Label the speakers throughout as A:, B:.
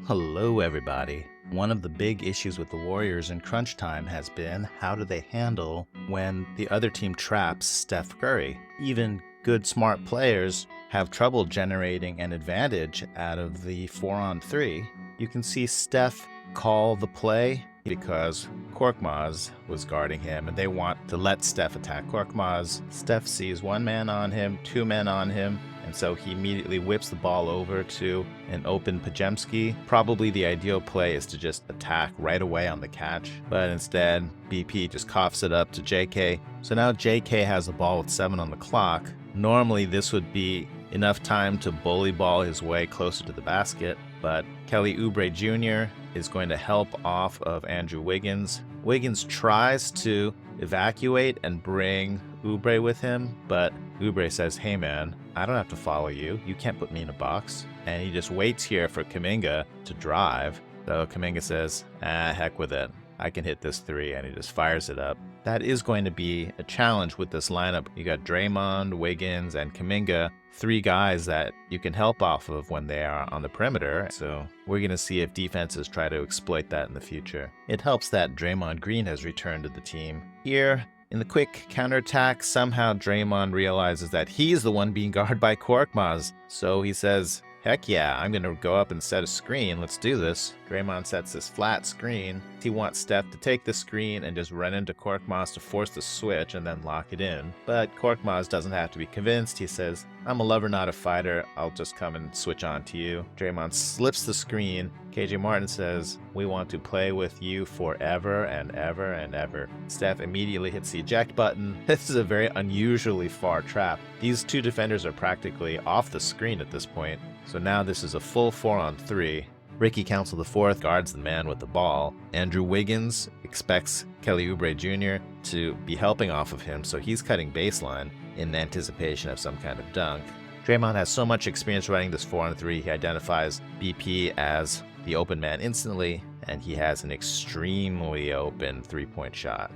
A: Hello, everybody. One of the big issues with the Warriors in crunch time has been how do they handle when the other team traps Steph Curry? Even good, smart players have trouble generating an advantage out of the 4-on-3. You can see Steph call the play because Korkmaz was guarding him, and they want to let Steph attack Korkmaz. Steph sees one man on him, two men on him, and so he immediately whips the ball over to an open Podziemski. Probably the ideal play is to just attack right away on the catch, but instead BP just coughs it up to JK. So now JK has the ball with 7 on the clock. Normally this would be enough time to bully ball his way closer to the basket, but Kelly Oubre Jr. is going to help off of Andrew Wiggins. Wiggins tries to evacuate and bring Oubre with him, but Oubre says, "Hey man, I don't have to follow you. You can't put me in a box." And he just waits here for Kaminga to drive. So Kaminga says, heck with it. I can hit this 3, and he just fires it up. That is going to be a challenge with this lineup. You got Draymond, Wiggins, and Kuminga, 3 guys that you can help off of when they are on the perimeter. So we're going to see if defenses try to exploit that in the future. It helps that Draymond Green has returned to the team. Here, in the quick counterattack, somehow Draymond realizes that he's the one being guarded by Korkmaz. So he says, heck yeah, I'm going to go up and set a screen. Let's do this. Draymond sets this flat screen. He wants Steph to take the screen and just run into Korkmaz to force the switch and then lock it in. But Korkmaz doesn't have to be convinced. He says, I'm a lover, not a fighter. I'll just come and switch on to you. Draymond slips the screen. KJ Martin says, we want to play with you forever and ever and ever. Steph immediately hits the eject button. This is a very unusually far trap. These 2 defenders are practically off the screen at this point. So now this is a full 4-on-3. Ricky Council IV guards the man with the ball. Andrew Wiggins expects Kelly Oubre Jr. to be helping off of him, so he's cutting baseline in anticipation of some kind of dunk. Draymond has so much experience running this 4-on-3, he identifies BP as the open man instantly, and he has an extremely open 3-point shot,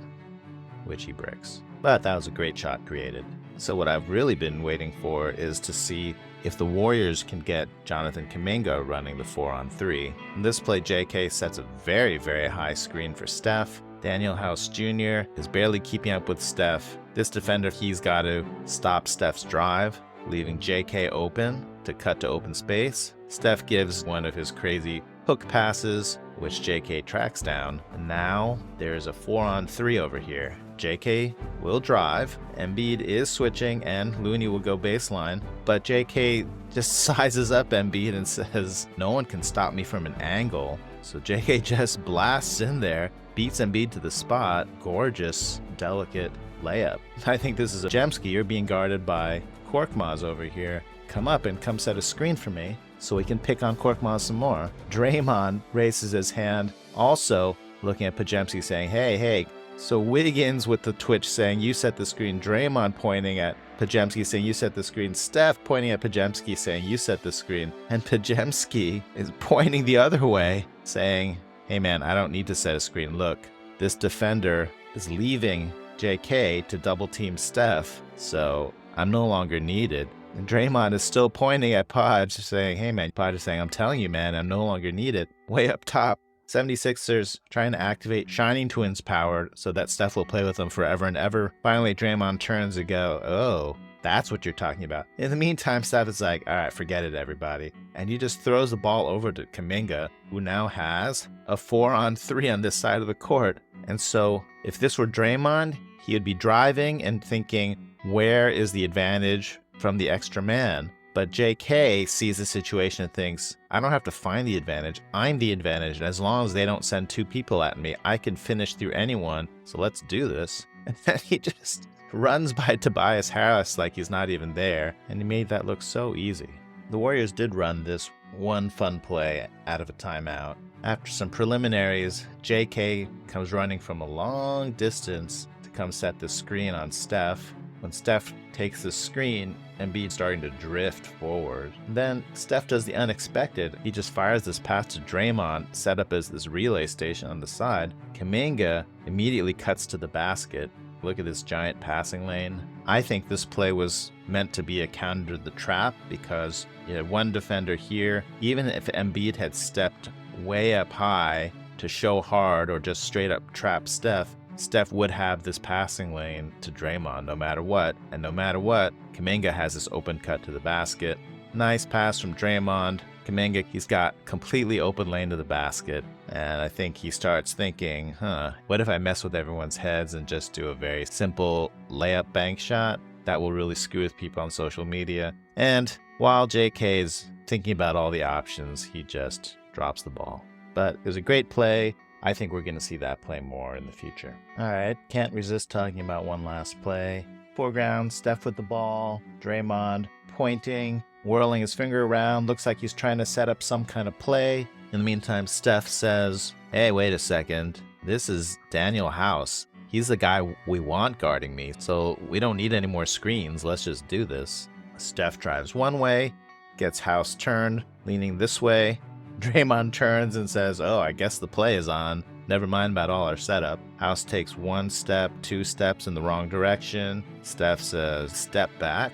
A: which he bricks. But that was a great shot created. So what I've really been waiting for is to see if the Warriors can get Jonathan Kaminga running the 4-on-3. In this play, JK sets a very, very high screen for Steph. Danuel House Jr. is barely keeping up with Steph. This defender, he's got to stop Steph's drive, leaving JK open to cut to open space. Steph gives one of his crazy hook passes, which JK tracks down. And now there's a 4-on-3 over here. JK will drive, Embiid is switching, and Looney will go baseline, but JK just sizes up Embiid and says, no one can stop me from an angle. So JK just blasts in there, beats Embiid to the spot. Gorgeous, delicate layup. I think this is a Podziemski. You're being guarded by Korkmaz over here. Come up and come set a screen for me so we can pick on Korkmaz some more. Draymond raises his hand, also looking at Podziemski saying, hey. So Wiggins with the twitch saying, you set the screen. Draymond pointing at Podziemski saying, you set the screen. Steph pointing at Podziemski saying, you set the screen. And Podziemski is pointing the other way saying, hey man, I don't need to set a screen. Look, this defender is leaving JK to double team Steph, so I'm no longer needed. And Draymond is still pointing at Podge saying, hey man, Podge is saying, I'm telling you man, I'm no longer needed. Way up top, 76ers trying to activate Shining Twins power so that Steph will play with them forever and ever. Finally, Draymond turns to go, oh, that's what you're talking about. In the meantime, Steph is like, all right, forget it, everybody. And he just throws the ball over to Kaminga, who now has a 4-on-3 on this side of the court. And so if this were Draymond, he would be driving and thinking, where is the advantage from the extra man? But JK sees the situation and thinks, I don't have to find the advantage. I'm the advantage. And as long as they don't send 2 people at me, I can finish through anyone. So let's do this. And then he just runs by Tobias Harris like he's not even there. And he made that look so easy. The Warriors did run this one fun play out of a timeout. After some preliminaries, JK comes running from a long distance to come set the screen on Steph. When Steph takes the screen, Embiid's starting to drift forward. Then Steph does the unexpected. He just fires this pass to Draymond, set up as this relay station on the side. Kaminga immediately cuts to the basket. Look at this giant passing lane. I think this play was meant to be a counter to the trap because you had one defender here. Even if Embiid had stepped way up high to show hard or just straight up trap Steph, Steph would have this passing lane to Draymond no matter what. And no matter what, Kuminga has this open cut to the basket. Nice pass from Draymond. Kuminga, he's got completely open lane to the basket. And I think he starts thinking, what if I mess with everyone's heads and just do a very simple layup bank shot? That will really screw with people on social media. And while JK is thinking about all the options, he just drops the ball. But it was a great play. I think we're going to see that play more in the future. All right, can't resist talking about one last play. Foreground, Steph with the ball, Draymond pointing, whirling his finger around. Looks like he's trying to set up some kind of play. In the meantime, Steph says, hey, wait a second. This is Danuel House. He's the guy we want guarding me, so we don't need any more screens. Let's just do this. Steph drives one way, gets House turned, leaning this way. Draymond turns and says, oh, I guess the play is on. Never mind about all our setup. House takes 1 step, 2 steps in the wrong direction. Steph says, step back.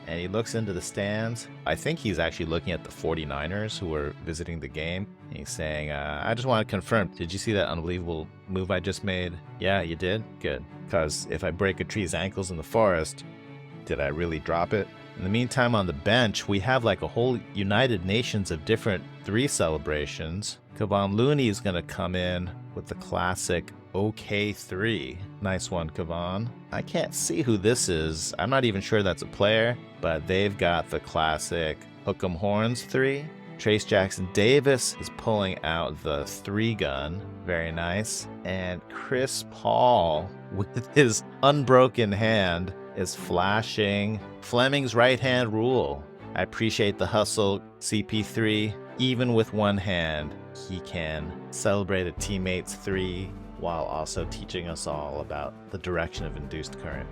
A: And he looks into the stands. I think he's actually looking at the 49ers who were visiting the game. And he's saying, I just want to confirm, did you see that unbelievable move I just made? Yeah, you did? Good. Because if I break a tree's ankles in the forest, did I really drop it? In the meantime, on the bench, we have like a whole United Nations of different 3 celebrations. Kevon Looney is going to come in with the classic OK3. Nice one, Kevon. I can't see who this is. I'm not even sure that's a player, but they've got the classic Hook 'em Horns 3. Trace Jackson Davis is pulling out the 3-gun. Very nice. And Chris Paul, with his unbroken hand, is flashing Fleming's right-hand rule. I appreciate the hustle, CP3. Even with one hand, he can celebrate a teammate's 3 while also teaching us all about the direction of induced current.